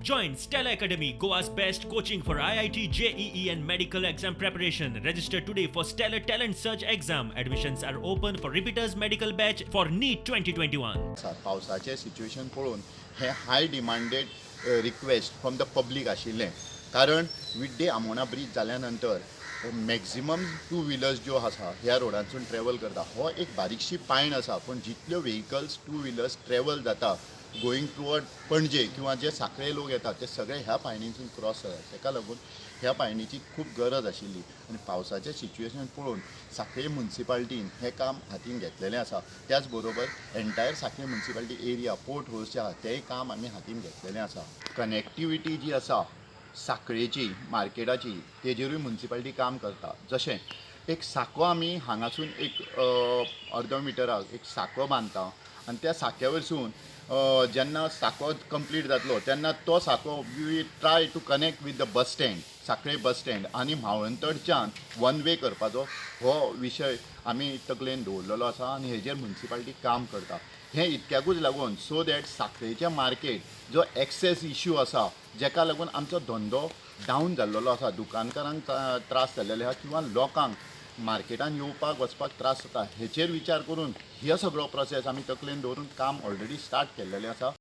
Join Stella Academy, Goa's best coaching for IIT, JEE and medical exam preparation. Register today for Stellar Talent Search exam. Admissions are open for repeaters medical batch for NEET 2021. पावसाचें situation पळोवन हे high demanded request from the public आशिल्लें कारण विड्डे Amona bridge जाल्या नंतर maximum two wheelers ज्यो आसा ह्या रोडांसून ट्रॅवल करता हो एक बारीकशी पायण आसा पण जितल्यो व्हेहिकल्स टू व्हिलर्स ट्रॅवल जाता गोईंग टुवर्ड पणजे किंवा जे साखळे लोक येतात ते सगळे ह्या पायणीतून क्रॉस जातात ताका लागून ह्या पायणीची खूब गरज आशिल्ली आनी पावसाचें सिच्युएशन पळोवन सांखळे मुन्सिपाल्टीन हें काम हातीन घेतलेलें आसा त्याच बरोबर एंटायर सांखळे मुन्सिपाल्टी एरिया पोर्ट होल्स जे आहा तेंय काम आमी हातीन घेतलेलें आसा कनेक्टिविटी जी आसा सांखळेची मार्केटाची तेजेरूय मुन्सिपाल्टी काम करता जशें एक साको आमी हांगासून एक अर्द मिटराक एक साको बांदता आनी त्या साक्या वयरसून जेन्ना साको कंप्लीट जातलो तेन्ना तो साको we try to connect with the bus stand सांखळे बस स्टँड आनी म्हावंतडच्यान वन वे करपाचो हो विशय आमी तकलेन दवरलेलो आसा आनी हेजेर मुन्सिपाल्टी काम करता हें इतक्याकूच लागून सो दॅट सांखळेचें मार्केट जो एक्सेस इश्यू आसा जेका लागून आमचो धंदो डावन जाल्लो आसा दुकानकारांक त्रास जाल्लेले आसा किंवा लोकांक मार्केटान येवपाक वचपाक त्रास जाता हेचेर विचार करून हो सगळो प्रोसेस आमी तकलेन दवरून काम ऑलरेडी स्टार्ट केल्लेलें आसा.